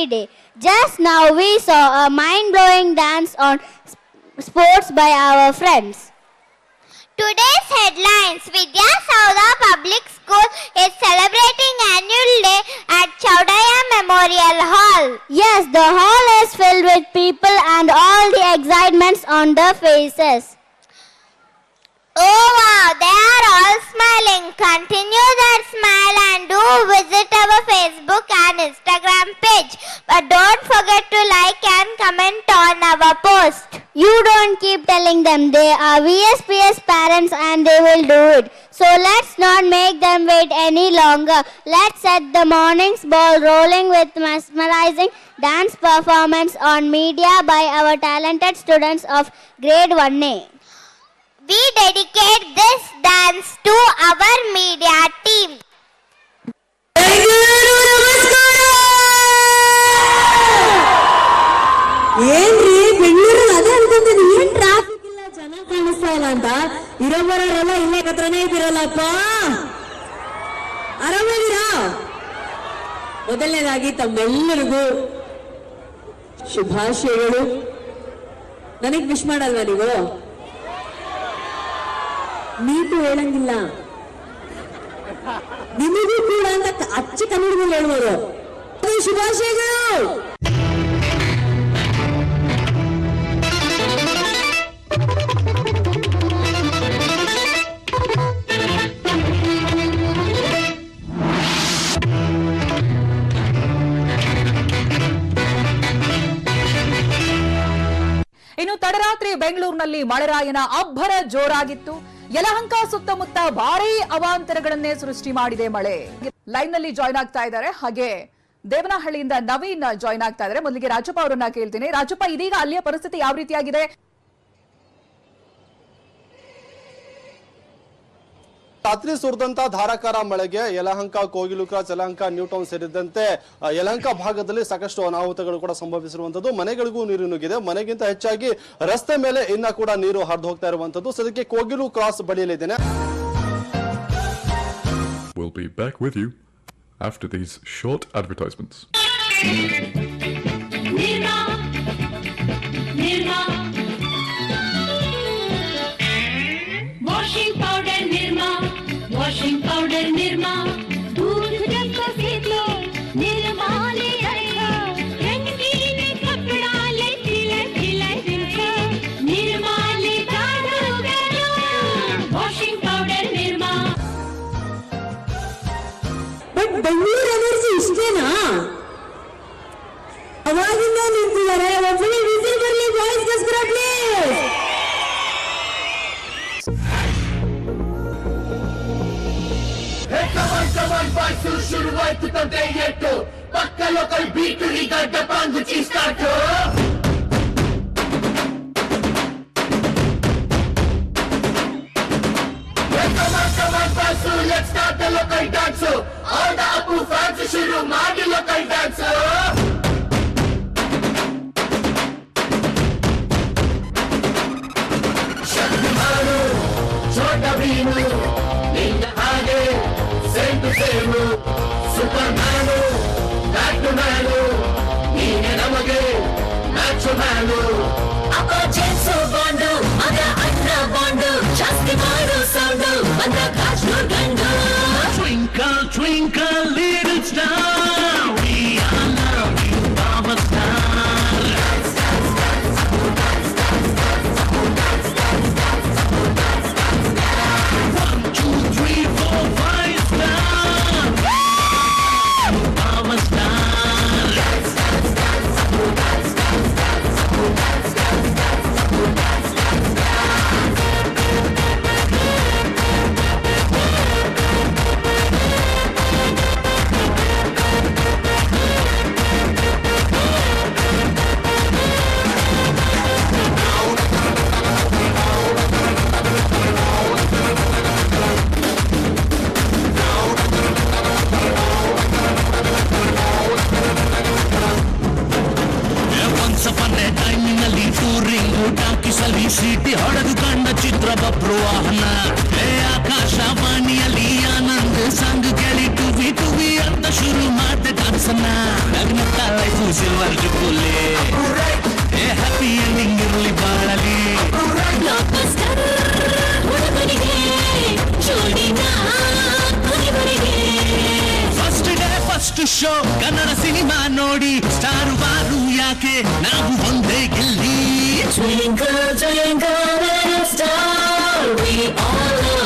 day. Just now we saw a mind-blowing dance on sports by our friends. Today's headlines: Vidya Saudha Public School is celebrating annual day at Chaudhaya Memorial Hall. Yes, the hall is filled with people and all the excitements on their faces. Oh wow, they are all smiling. Continue that smile and do visit our Facebook and Instagram page. But don't forget to like and comment on our post. You don't keep telling them, they are VSPS parents and they will do it. So let's not make them wait any longer. Let's set the morning's ball rolling with mesmerizing dance performance on media by our talented students of grade 1A. We dedicate this dance to our media team. ಏನ್ರಿ ಬೆಂಗಳೂರಲ್ಲಿ ಅದೇ ಅನ್ಕೊಂತೀನಿ, ಏನ್ traffic ಇಲ್ಲ, ಚೆನ್ನಾಗಿ ಕಾಣಿಸ್ತಾ ಇಲ್ಲ ಅಂತ. ಇರೋಬರೋರೆಲ್ಲ ಇಲ್ಲೇ ಹತ್ರನೇ ಇದ್ದೀರಲ್ಲಪ್ಪ, ಆರಾಮಾಗಿರಾ? ಮೊದಲನೇದಾಗಿ ತಮ್ಮೆಲ್ಲರಿಗೂ ಶುಭಾಶಯಗಳು. ನನಗ್ ವಿಶ್ ಮಾಡಲ್ವಾ ನೀವು? ನೀಟು ಹೇಳಂಗಿಲ್ಲ, ನಿಮಗೂ ಕೂಡ ಅಂತ ಅಚ್ಚ ಕನ್ನಡದಲ್ಲಿ ಹೇಳ್ಬೋದು. ಶುಭಾಶಯಗಳು. ಇನ್ನು ತಡರಾತ್ರಿ ಬೆಂಗಳೂರಿನಲ್ಲಿ ಮಳೆರಾಯನ ಅಬ್ಬರ ಜೋರಾಗಿತ್ತು. ಯಲಹಂಕ ಸುತ್ತಮುತ್ತ ಭಾರೀ ಅವಾಂತರಗಳನ್ನೇ ಸೃಷ್ಟಿ ಮಾಡಿದೆ ಮಳೆ. ಲೈವ್ ನಲ್ಲಿ ಜಾಯ್ನ್ ಆಗ್ತಾ ಇದ್ದಾರೆ, ಹಾಗೆ ದೇವನಹಳ್ಳಿಯಿಂದ ನವೀನ್ ಜಾಯ್ನ್ ಆಗ್ತಾ ಇದ್ದಾರೆ. ಮೊದಲಿಗೆ ರಾಜಪ್ಪ ಅವರನ್ನ ಕೇಳ್ತೀನಿ. ರಾಜಪ್ಪ, ಇದೀಗ ಅಲ್ಲಿಯ ಪರಿಸ್ಥಿತಿ ಯಾವ ರೀತಿಯಾಗಿದೆ? ರಾತ್ರಿ ಸುರಿದಂತ ಧಾರಾಕಾರ ಮಳೆಗೆ Yelahanka, Kogilu cross, Yelahanka new town ಸೇರಿದಂತೆ ಯಲಹಂಕ ಭಾಗದಲ್ಲಿ ಸಾಕಷ್ಟು ಅನಾಹುತಗಳು ಕೂಡ ಸಂಭವಿಸಿರುವಂತದ್ದು. ಮನೆಗಳಿಗೂ ನೀರು ನುಗ್ಗಿದೆ. ಮನೆಗಿಂತ ಹೆಚ್ಚಾಗಿ ರಸ್ತೆ ಮೇಲೆ ಇನ್ನ ಕೂಡ ನೀರು ಹರಿದು ಹೋಗ್ತಾ ಇರುವಂತದ್ದು. ಸದ್ಯಕ್ಕೆ ಕೋಗಿಲು ಕ್ರಾಸ್ ಬಳಿಯಲ್ಲಿದ್ದೇನೆ. We'll be back with you after these short advertisements. Washing powder Nirma, दूध रखो सीधे Nirma ले रखो, रंगीन कपड़ा ले खिला खिला दिखो, Nirma ले दाढ़ो करो, washing powder Nirma. But Bengaluru energy ಇಷ್ಟೇನಾ? ಅವಾಗಿಂದ ನಿಂತಿದ್ದಾರೆ. ಒಬ್ಬನೇ ವಿಸಿಲ್ ಬರಲಿ ಬಾಯ್ಸ್ ಗೋಸ್ಕರ ಪ್ಲೀಸ್. ಶುರುವಾಯ್ತು ತಂದೆ ಎಟ್ಟು ಪಕ್ಕ ಲೋಕಲ್ ಬೀಟು ಈಗ ಡಪಾಂಗುಚಿ start. Let's start the local dance. All the Apu fans ಶುರು ಮಾಡಿ local dance. ಶಕ್ತಿಮಾನು ಛೋಟ ಭೀಮು ನಿನ್ನ ಹಾಗೆ same to same superman back to man ನೀನೆ ನಮಗೆ ಮ್ಯಾಚ್ ಮ್ಯಾನು. ಅಪ್ಪ ಜೇಮ್ಸು ಬಾಂಡು ಮಗ ಅಣ್ಣ ಬಾಂಡು ಜಾಸ್ತಿ ಮಾಡು ಸೌಂಡು ಬಂದ ಕಾಶ್ಮೀರ್ ಗಂಡು. Twinkle twinkle little star we are love you power star. ಸಿಟಿ ಹೊಡೆದು ಕಂಡ ಚಿತ್ರ ಬಬ್ರು ವಾಹನ. ಆಕಾಶವಾಣಿಯಲ್ಲಿ ಆನಂದ್ ಸಂಗ್ ಕೇಳಿ ಟುವಿ ಟುವಿ ಅಂತ ಶುರು ಮಾಡ್ದೆ ಡಾನ್ಸನ್ನ ನಗ್ನತ್ತ ಲೈಫು ಸಿಲ್ವರ್ ಜುಬ್ಬುಲೆ ಹ್ಯಾಪಿ ಎಂಡಿಂಗ್ ಇರಲಿ ಬಾಳಲಿ first day first show Kannada cinema ನೋಡಿ ಸ್ಟಾರ್ ವಾರು ಯಾಕೆ ನಾವು ಒಂದೇ Gilli Twinkle, twinkle, little star, we all